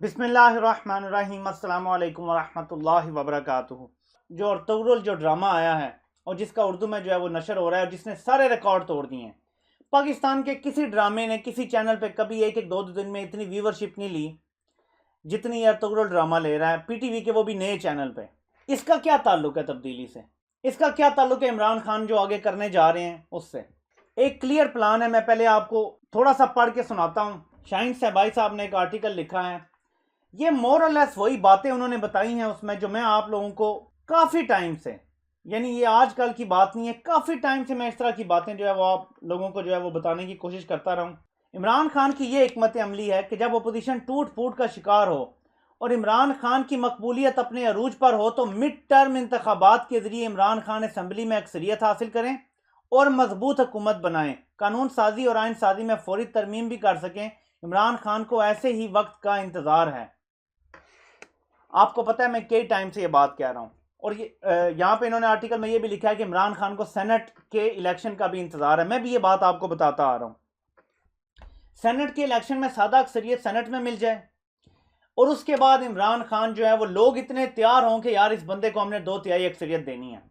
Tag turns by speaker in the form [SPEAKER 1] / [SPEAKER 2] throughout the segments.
[SPEAKER 1] बिस्मिल्लाहिर्रहमानिर्रहीम अस्सलामु अलैकुम वरहमतुल्लाहि वबरकातुहू। जो अर्तुगरुल जो ड्रामा आया है और जिसका उर्दू में जो है वो नशर हो रहा है और जिसने सारे रिकॉर्ड तोड़ दिए हैं। पाकिस्तान के किसी ड्रामे ने किसी चैनल पे कभी एक एक दो दो दिन में इतनी व्यूवरशिप नहीं ली जितनी अर्तुगरुल ड्रामा ले रहा है, पीटीवी के वो भी नए चैनल पे। इसका क्या ताल्लुक है तब्दीली से? इसका क्या ताल्लुक है इमरान खान जो आगे करने जा रहे हैं उससे? एक क्लियर प्लान है। मैं पहले आपको थोड़ा सा पढ़ के सुनाता हूँ। शाहीन सहबाई साहब ने एक आर्टिकल लिखा है। ये मोर और लेस वही बातें उन्होंने बताई हैं उसमें जो मैं आप लोगों को काफ़ी टाइम से, यानी ये आजकल की बात नहीं है, काफ़ी टाइम से मैं इस तरह की बातें जो है वो आप लोगों को जो है वो बताने की कोशिश करता रहा हूँ। इमरान खान की ये हिकमत अमली है कि जब अपोजिशन टूट फूट का शिकार हो और इमरान खान की मकबूलियत अपने अरूज पर हो तो मिड टर्म इंतखाबात के जरिए इमरान खान असम्बली में अक्सरियत हासिल करें और मजबूत हुकूमत बनाएं, कानून साजी और आइन साजी में फौरी तरमीम भी कर सकें। इमरान खान को ऐसे ही वक्त का इंतज़ार है। आपको पता है मैं कई टाइम से ये बात कह रहा हूँ और ये यहाँ पे इन्होंने आर्टिकल में ये भी लिखा है कि इमरान खान को सेनेट के इलेक्शन का भी इंतज़ार है। मैं भी ये बात आपको बताता आ रहा हूँ। सेनेट के इलेक्शन में सादा अक्सरियत सेनेट में मिल जाए और उसके बाद इमरान खान जो है वो लोग इतने तैयार हों कि यार इस बंदे को हमने 2/3 अक्सरियत देनी है।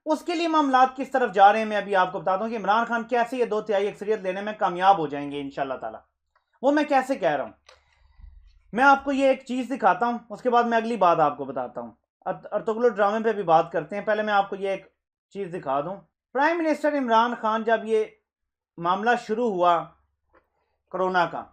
[SPEAKER 1] उसके लिए मामलात किस तरफ जा रहे हैं मैं अभी आपको बताता हूँ कि इमरान खान कैसे ये 2/3 अक्सरियत लेने में कामयाब हो जाएंगे इंशाल्लाह ताला। वो मैं कैसे कह रहा हूँ, मैं आपको ये एक चीज़ दिखाता हूँ, उसके बाद मैं अगली बात आपको बताता हूँ। अर्तुगरुल ड्रामे पे भी बात करते हैं। पहले मैं आपको ये एक चीज़ दिखा दूँ। प्राइम मिनिस्टर इमरान खान जब ये मामला शुरू हुआ कोरोना का,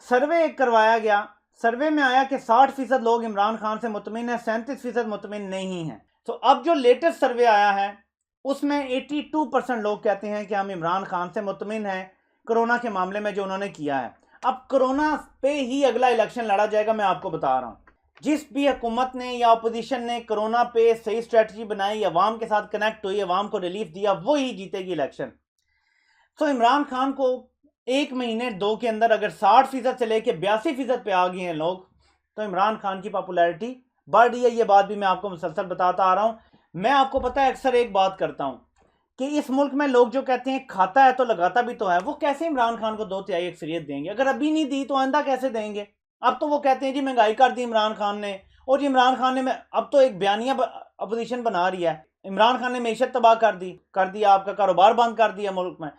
[SPEAKER 1] सर्वे करवाया गया। सर्वे में आया कि 60% लोग इमरान खान से मुतमिन है, 37% मुतमिन नहीं है। तो अब जो लेटेस्ट सर्वे आया है उसमें 82% लोग कहते हैं कि हम इमरान खान से मुतमिन हैं कोरोना के मामले में जो उन्होंने किया है। अब कोरोना पे ही अगला इलेक्शन लड़ा जाएगा। मैं आपको बता रहा हूँ जिस भी हुकूमत ने या अपोजिशन ने कोरोना पे सही स्ट्रेटजी बनाई, अवाम के साथ कनेक्ट हुई, अवाम को रिलीफ दिया, वो ही जीतेगी इलेक्शन। तो इमरान खान को 1-2 के अंदर अगर 60% से लेकर 82% पे आ गए हैं लोग तो इमरान खान की पॉपुलैरिटी बढ़ रही है। ये बात भी मैं आपको मुसलसल बताता आ रहा हूँ। मैं आपको पता है अक्सर एक बात करता हूँ कि इस मुल्क में लोग जो कहते हैं खाता है तो लगाता भी तो है, वो कैसे इमरान खान को 2/3 अक्सरियत देंगे? अगर अभी नहीं दी तो आइंदा कैसे देंगे? अब तो वो कहते हैं जी महंगाई कर दी इमरान खान ने, और जी इमरान खान ने अब तो एक बयानिया अपोजिशन बना रही है, इमरान खान ने मैशत तबाह कर दिया, आपका कारोबार बंद कर दिया मुल्क में।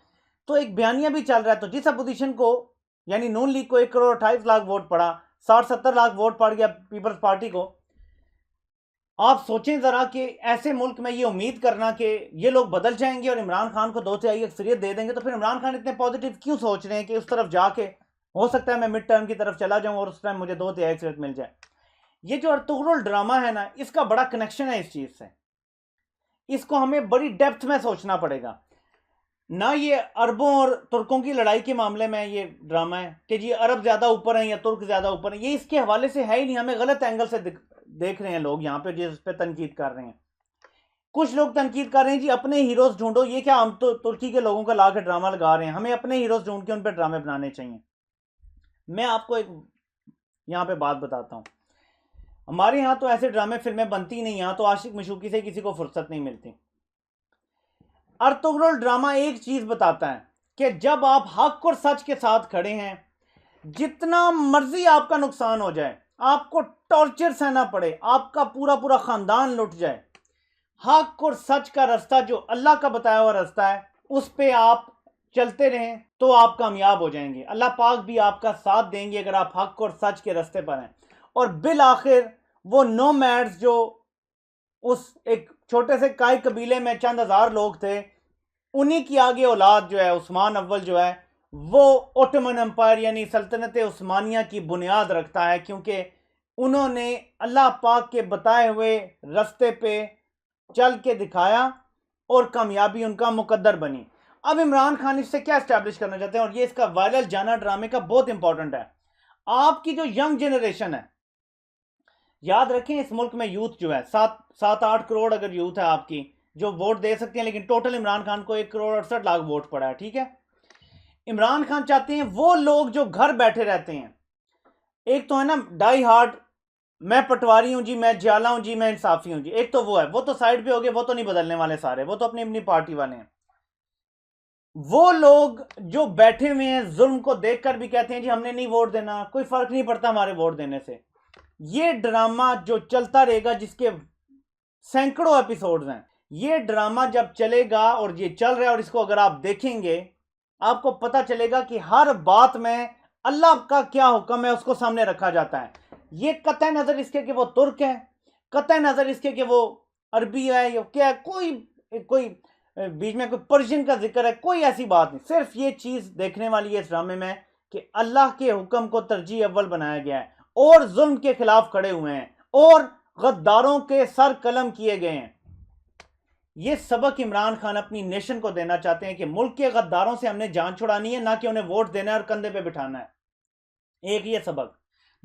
[SPEAKER 1] तो एक बयानिया भी चल रहा है। तो जिस अपोजिशन को यानी नून लीग को 1,28,00,000 वोट पड़ा, 60-70 लाख वोट पड़ गया पीपल्स पार्टी को। आप सोचें जरा कि ऐसे मुल्क में ये उम्मीद करना कि ये लोग बदल जाएंगे और इमरान खान को 2/3 अक्सरियत दे देंगे, तो फिर इमरान खान इतने पॉजिटिव क्यों सोच रहे हैं कि उस तरफ जाके हो सकता है मैं मिड टर्म की तरफ चला जाऊं और उस टाइम मुझे 2/3 अक्सरियत मिल जाए? ये जो अर्तुगरुल ड्रामा है ना, इसका बड़ा कनेक्शन है इस चीज से। इसको हमें बड़ी डेप्थ में सोचना पड़ेगा ना। ये अरबों और तुर्कों की लड़ाई के मामले में ये ड्रामा है कि जी अरब ज्यादा ऊपर हैं या तुर्क ज्यादा ऊपर हैं, ये इसके हवाले से है ही नहीं। हमें गलत एंगल से देख रहे हैं लोग यहाँ पे, जिस पे तनकीद कर रहे हैं। कुछ लोग तनकीद कर रहे हैं जी अपने हीरोज ढूंढो। ये क्या हम तो तुर्की के लोगों का लाकर ड्रामा लगा रहे हैं? हमें अपने हीरोज ढूंढ के उन पर ड्रामे बनाने चाहिए। मैं आपको एक यहाँ पे बात बताता हूँ। हमारे यहाँ तो ऐसे ड्रामे फिल्में बनती नहीं, यहाँ तो आशिक मशूकी से किसी को फुर्सत नहीं मिलती। अर्तुगरुल ड्रामा एक चीज बताता है कि जब आप हक और सच के साथ खड़े हैं, जितना मर्जी आपका नुकसान हो जाए, आपको टॉर्चर सहना पड़े, आपका पूरा पूरा खानदान लुट जाए, हक और सच का रास्ता जो अल्लाह का बताया हुआ रास्ता है उस पे आप चलते रहें तो आप कामयाब हो जाएंगे। अल्लाह पाक भी आपका साथ देंगे अगर आप हक और सच के रास्ते पर हैं। और बिल आखिर वो नोमैड्स जो उस एक छोटे से काई कबीले में चंद हजार लोग थे, उन्हीं की आगे औलाद जो है उस्मान अव्वल जो है वो ओटोमन एम्पायर यानी सल्तनत उस्मानिया की बुनियाद रखता है, क्योंकि उन्होंने अल्लाह पाक के बताए हुए रास्ते पे चल के दिखाया और कामयाबी उनका मुकद्दर बनी। अब इमरान खान इससे क्या एस्टैब्लिश करना चाहते हैं, और ये इसका वायरल जाना ड्रामे का बहुत इंपॉर्टेंट है। आपकी जो यंग जनरेशन है, याद रखें इस मुल्क में यूथ जो है 7-8 करोड़ अगर यूथ है आपकी जो वोट दे सकते हैं, लेकिन टोटल इमरान खान को 1,68,00,000 वोट पड़ा है। ठीक है, इमरान खान चाहते हैं वो लोग जो घर बैठे रहते हैं, एक तो है ना डाई हार्ड, मैं पटवारी हूं जी, मैं जियाला हूं जी, मैं इंसाफी हूं जी, एक तो वो है, वो तो साइड पे हो गए, वो तो नहीं बदलने वाले सारे, वो तो अपनी अपनी पार्टी वाले हैं। वो लोग जो बैठे हुए हैं जुल्म को देखकर भी कहते हैं जी हमने नहीं वोट देना, कोई फर्क नहीं पड़ता हमारे वोट देने से। ये ड्रामा जो चलता रहेगा, जिसके सैकड़ों एपिसोड्स हैं, ये ड्रामा जब चलेगा और ये चल रहा है, और इसको अगर आप देखेंगे आपको पता चलेगा कि हर बात में अल्लाह का क्या हुक्म है उसको सामने रखा जाता है। ये कतई नजर इसके कि वो तुर्क है, कतई नजर इसके कि वो अरबी है या क्या है, कोई कोई बीच में कोई पर्शियन का जिक्र है, कोई ऐसी बात नहीं। सिर्फ ये चीज देखने वाली है इस ड्रामे में कि अल्लाह के हुक्म को तरजीह अव्वल बनाया गया है और जुल्म के खिलाफ खड़े हुए हैं और गद्दारों के सर कलम किए गए हैं। ये सबक इमरान खान अपनी नेशन को देना चाहते हैं कि मुल्क के गद्दारों से हमने जान छुड़ानी है, ना कि उन्हें वोट देना है और कंधे पे बिठाना है। एक ये सबक।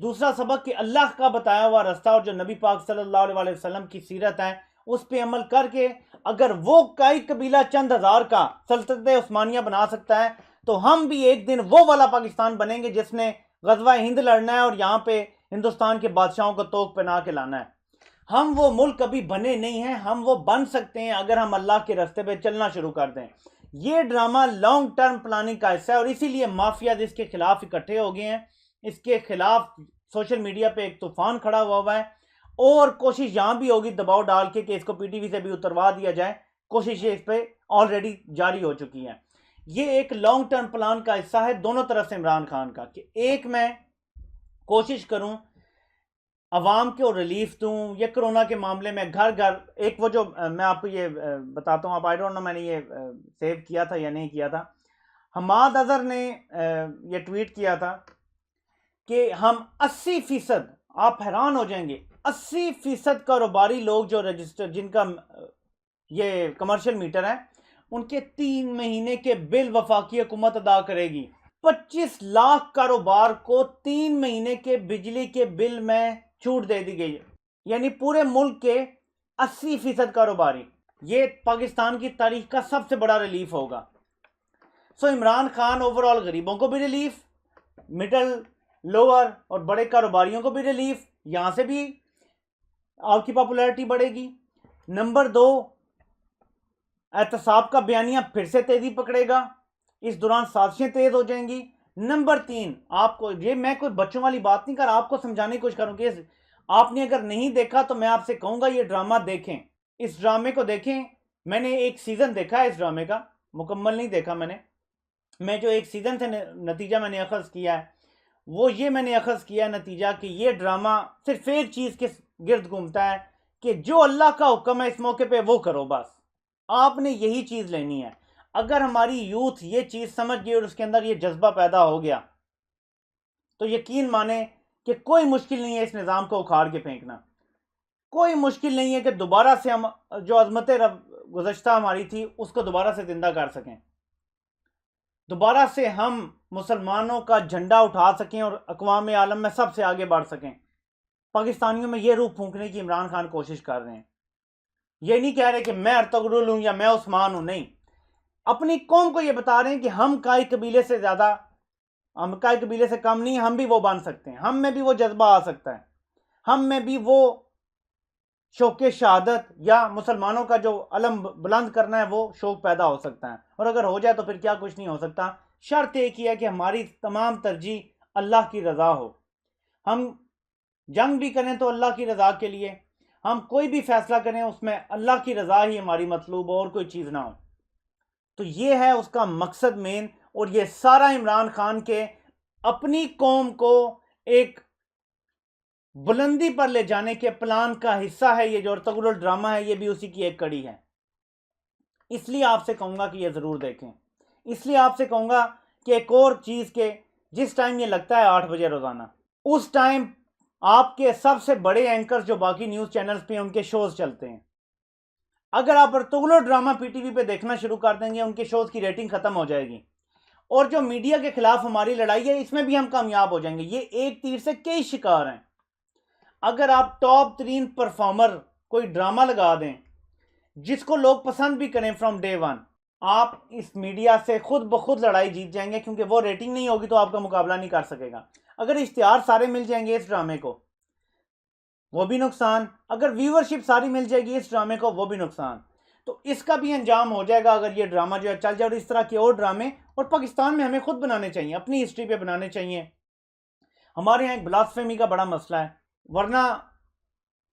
[SPEAKER 1] दूसरा सबक कि अल्लाह का बताया हुआ रास्ता और जो नबी पाक सल्लल्लाहु अलैहि वसल्लम की सीरत है उस पर अमल करके अगर वो कई कबीला चंद हजार का सल्तनत उस्मानिया बना सकता है तो हम भी एक दिन वो वाला पाकिस्तान बनेंगे जिसने गजवा हिंद लड़ना है और यहाँ पे हिंदुस्तान के बादशाहों को तोक पहना के लाना है। हम वो मुल्क कभी बने नहीं हैं, हम वो बन सकते हैं अगर हम अल्लाह के रास्ते पे चलना शुरू कर दें। ये ड्रामा लॉन्ग टर्म प्लानिंग का हिस्सा है और इसीलिए माफिया इसके खिलाफ इकट्ठे हो गए हैं। इसके खिलाफ सोशल मीडिया पे एक तूफान खड़ा हुआ है और कोशिश यहां भी होगी दबाव डाल के कि इसको पीटीवी से भी उतरवा दिया जाए। कोशिश इस पर ऑलरेडी जारी हो चुकी है। ये एक लॉन्ग टर्म प्लान का हिस्सा है दोनों तरफ से इमरान खान का कि एक मैं कोशिश करूं अवाम को रिलीफ दूं, ये कोरोना के मामले में घर घर एक वो जो मैं आपको ये बताता हूं, आप आई डोंट नो मैंने ये सेव किया था या नहीं किया था। हमाद अजहर ने ये ट्वीट किया था कि हम 80%, आप हैरान हो जाएंगे, 80% कारोबारी लोग जो रजिस्टर जिनका ये कमर्शियल मीटर है उनके 3 महीने के बिल वफाकी हुकूमत अदा करेगी। 25 लाख कारोबार को 3 महीने के बिजली के बिल में छूट दे दी गई है, यानी पूरे मुल्क के 80% कारोबारी। ये पाकिस्तान की तारीख का सबसे बड़ा रिलीफ होगा। सो इमरान खान ओवरऑल गरीबों को भी रिलीफ, मिडिल लोअर और बड़े कारोबारियों को भी रिलीफ, यहां से भी आपकी पॉपुलैरिटी बढ़ेगी। नंबर 2, एहतसाब का बयानिया फिर से तेजी पकड़ेगा, इस दौरान साजिशें तेज हो जाएंगी। नंबर 3, आपको ये मैं कोई बच्चों वाली बात नहीं कर रहा, आपको समझाने की कोशिश करूंगी। आपने अगर नहीं देखा तो मैं आपसे कहूंगा ये ड्रामा देखें, इस ड्रामे को देखें। मैंने एक सीजन देखा है इस ड्रामे का, मुकम्मल नहीं देखा मैं जो एक सीजन से नतीजा मैंने अखज़ किया है वो ये मैंने अखज़ किया है नतीजा कि ये ड्रामा सिर्फ एक चीज़ के गिर्द घूमता है कि जो अल्लाह का हुक्म है इस मौके पे वो करो, बस आपने यही चीज़ लेनी है। अगर हमारी यूथ ये चीज़ समझ गई और उसके अंदर ये जज्बा पैदा हो गया तो यकीन माने कि कोई मुश्किल नहीं है इस निज़ाम को उखाड़ के फेंकना। कोई मुश्किल नहीं है कि दोबारा से हम जो अजमत गुज़श्ता हमारी थी उसको दोबारा से जिंदा कर सकें, दोबारा से हम मुसलमानों का झंडा उठा सकें और अक़वाम आलम में सबसे आगे बढ़ सकें। पाकिस्तानियों में ये रूह फूंकने की इमरान खान कोशिश कर रहे हैं। ये नहीं कह रहे कि मैं अर्तुगरुल हूं या मैं उस्मान हूं, नहीं, अपनी कौम को ये बता रहे हैं कि हम काई कबीले से ज़्यादा, हम काई कबीले से कम नहीं, हम भी वो बन सकते हैं, हम में भी वो जज्बा आ सकता है, हम में भी वो शौक़ शहादत या मुसलमानों का जो अलम बुलंद करना है वो शौक़ पैदा हो सकता है। और अगर हो जाए तो फिर क्या कुछ नहीं हो सकता। शर्त एक ही है कि हमारी तमाम तरजीह अल्लाह की रज़ा हो। हम जंग भी करें तो अल्लाह की रज़ा के लिए, हम कोई भी फैसला करें उसमें अल्लाह की रज़ा ही हमारी मतलूब और कोई चीज़ ना हो। तो ये है उसका मकसद मेन। और ये सारा इमरान खान के अपनी कौम को एक बुलंदी पर ले जाने के प्लान का हिस्सा है। ये जो अर्तुगरुल ड्रामा है ये भी उसी की एक कड़ी है। इसलिए आपसे कहूंगा कि ये ज़रूर देखें। इसलिए आपसे कहूंगा कि एक और चीज़ के जिस टाइम ये लगता है 8 बजे रोज़ाना, उस टाइम आपके सबसे बड़े एंकर्स जो बाकी न्यूज़ चैनल्स पे उनके शोज़ चलते हैं। अगर आप अर्तुगरुल ड्रामा पीटीवी पे देखना शुरू कर देंगे उनके शोज़ की रेटिंग ख़त्म हो जाएगी और जो मीडिया के खिलाफ हमारी लड़ाई है इसमें भी हम कामयाब हो जाएंगे। ये एक तीर से कई शिकार हैं। अगर आप टॉप 3 परफॉर्मर कोई ड्रामा लगा दें जिसको लोग पसंद भी करें फ्रॉम डे 1, आप इस मीडिया से खुद ब खुद लड़ाई जीत जाएंगे, क्योंकि वो रेटिंग नहीं होगी तो आपका मुकाबला नहीं कर सकेगा। अगर इश्तिहार सारे मिल जाएंगे इस ड्रामे को वो भी नुकसान, अगर व्यूअरशिप सारी मिल जाएगी इस ड्रामे को वो भी नुकसान। तो तो इसका भी अंजाम हो जाएगा अगर ये ड्रामा जो है चल जाए। और इस तरह के और ड्रामे और पाकिस्तान में हमें खुद बनाने चाहिए, अपनी हिस्ट्री पे बनाने चाहिए। हमारे यहाँ एक ब्लास्फेमी का बड़ा मसला है, वरना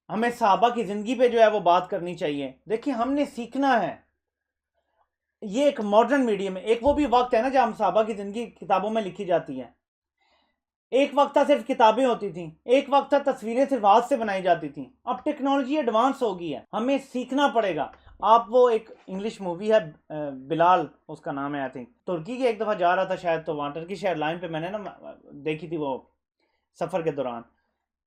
[SPEAKER 1] हमें सहाबा की जिंदगी पे जो है वो बात करनी चाहिए। देखिए हमने सीखना है, ये एक मॉडर्न मीडियम है। एक वो भी वक्त है ना जब हम सहाबा की जिंदगी किताबों में लिखी जाती है। एक वक्त था सिर्फ किताबें होती थी, एक वक्त था तस्वीरें सिर्फ हाथ से बनाई जाती थी। अब टेक्नोलॉजी एडवांस हो गई है, हमें सीखना पड़ेगा। आप वो एक इंग्लिश मूवी है बिलाल, उसका नाम है आई थिंक, तुर्की के एक दफ़ा जा रहा था शायद, तो वहाँ टर्किश एयरलाइन पे मैंने ना देखी थी वो सफ़र के दौरान।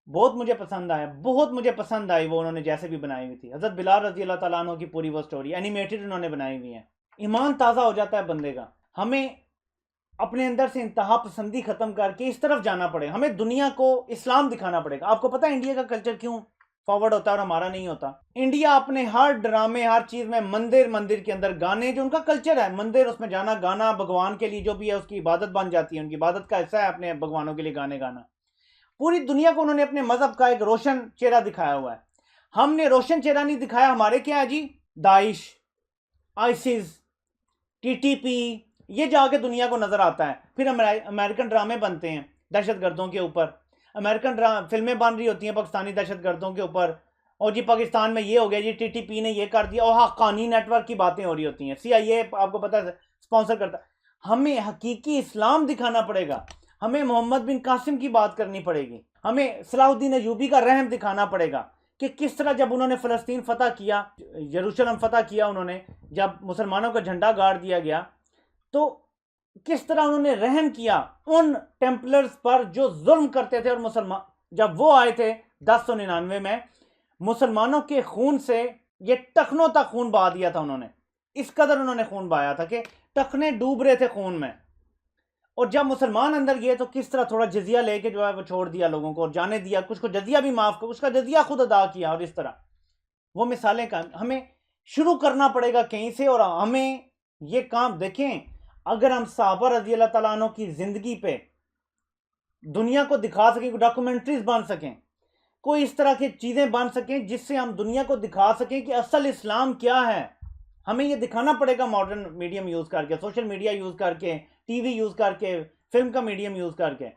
[SPEAKER 1] बहुत मुझे पसंद आया, बहुत मुझे पसंद आई वो उन्होंने जैसे भी बनाई हुई थी। हज़रत बिलाल रज़ी अल्लाह तआला अन्हु की पूरी वो स्टोरी एनिमेटेड उन्होंने बनाई हुई है। ईमान ताज़ा हो जाता है बंदे का। हमें अपने अंदर से इंतहा पसंदी खत्म करके इस तरफ जाना पड़ेगा, हमें दुनिया को इस्लाम दिखाना पड़ेगा। आपको पता है इंडिया का कल्चर क्यों फॉरवर्ड होता है और हमारा नहीं होता? इंडिया अपने हर ड्रामे हर चीज में मंदिर के अंदर गाने, जो उनका कल्चर है मंदिर, उसमें जाना, गाना, भगवान के लिए जो भी है उसकी इबादत बन जाती है, उनकी इबादत का हिस्सा है अपने भगवानों के लिए गाने गाना। पूरी दुनिया को उन्होंने अपने मजहब का एक रोशन चेहरा दिखाया हुआ है। हमने रोशन चेहरा नहीं दिखाया। हमारे क्या है जी, दाइश, आईसिस, टीटीपी, ये जाके दुनिया को नजर आता है। फिर अमेरिकन ड्रामे बनते हैं दहशतगर्दों के ऊपर, अमेरिकन फिल्में बन रही होती हैं पाकिस्तानी दहशतगर्दों के ऊपर, और जी पाकिस्तान में ये हो गया जी, टीटीपी ने ये कर दिया, और हक्कानी नेटवर्क की बातें हो रही होती हैं, CIA आपको पता है स्पॉन्सर करता है। हमें हकीकी इस्लाम दिखाना पड़ेगा, हमें मोहम्मद बिन कासिम की बात करनी पड़ेगी, हमें सलाहुद्दीन अयूबी का रहम दिखाना पड़ेगा कि किस तरह जब उन्होंने फ़लस्तीन फतह किया, यरूशलेम फतह किया उन्होंने, जब मुसलमानों का झंडा गाड़ दिया गया, तो किस तरह उन्होंने रहम किया उन टेम्पलर्स पर जो जुल्म करते थे। और मुसलमान जब वो आए थे 1099 में, मुसलमानों के खून से ये टखनों तक खून बहा दिया था उन्होंने। इस कदर उन्होंने खून बहाया था कि टखने डूब रहे थे खून में। और जब मुसलमान अंदर गए तो किस तरह थोड़ा जजिया लेके जो है वो छोड़ दिया लोगों को और जाने दिया, कुछ को जजिया भी माफ कर, उसका जजिया खुद अदा किया। और इस तरह वो मिसालें का हमें शुरू करना पड़ेगा कहीं से। और हमें ये काम देखें, अगर हम सहाबा रजी अल्लाह तआला अन्हु की जिंदगी पे दुनिया को दिखा सकें, डॉक्यूमेंट्रीज बन सकें, कोई इस तरह की चीजें बन सकें जिससे हम दुनिया को दिखा सकें कि असल इस्लाम क्या है, हमें ये दिखाना पड़ेगा मॉडर्न मीडियम यूज करके, सोशल मीडिया यूज करके, टीवी यूज करके, फिल्म का मीडियम यूज करके।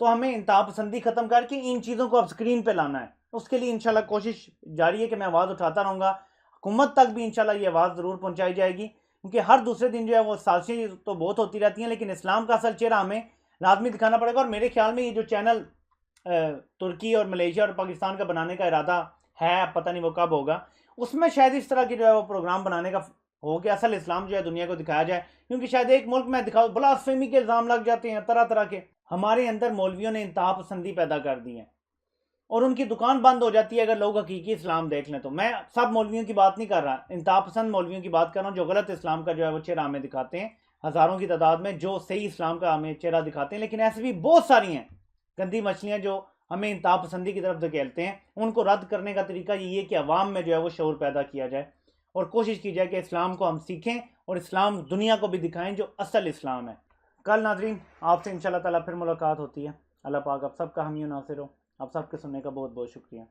[SPEAKER 1] तो हमें इंतहा पसंदी खत्म करके इन चीजों को अब स्क्रीन पे लाना है। उसके लिए इंशाल्लाह कोशिश जारी है कि मैं आवाज उठाता रहूंगा, हुकूमत तक भी इंशाल्लाह ये आवाज जरूर पहुंचाई जाएगी, क्योंकि हर दूसरे दिन जो है वो साजिशें तो बहुत होती रहती हैं, लेकिन इस्लाम का असल चेहरा हमें लाजमी दिखाना पड़ेगा। और मेरे ख्याल में ये जो चैनल तुर्की और मलेशिया और पाकिस्तान का बनाने का इरादा है, पता नहीं वो कब होगा, उसमें शायद इस तरह की जो है वो प्रोग्राम बनाने का हो कि असल इस्लाम जो है दुनिया को दिखाया जाए। क्योंकि शायद एक मुल्क में दिखाओ ब्लास्फेमी के इल्ज़ाम लग जाते हैं तरह तरह के। हमारे अंदर मौलवियों ने इंतहा पसंदी पैदा कर दी है और उनकी दुकान बंद हो जाती है अगर लोग हकीकी इस्लाम देख लें तो। मैं सब मौलवियों की बात नहीं कर रहा, इंतहा पसंद मौलवियों की बात कर रहा हूँ जो गलत इस्लाम का जो है वो चेहरा हमें दिखाते हैं, हज़ारों की तादाद में जो सही इस्लाम का हमें चेहरा दिखाते हैं। लेकिन ऐसी भी बहुत सारी हैं गंदी मछलियाँ जो हमें इंतहा पसंदी की तरफ धकेलते हैं। उनको रद्द करने का तरीका ये है कि अवाम में जो है वो शऊर पैदा किया जाए और कोशिश की जाए कि इस्लाम को हम सीखें और इस्लाम दुनिया को भी दिखाएं जो असल इस्लाम है। कल नाजरीन आपसे इंशाल्लाह ताला फिर मुलाकात होती है। अल्लाह पाक आप सबका हामी नासिर हो। आप सबके सुनने का बहुत बहुत शुक्रिया।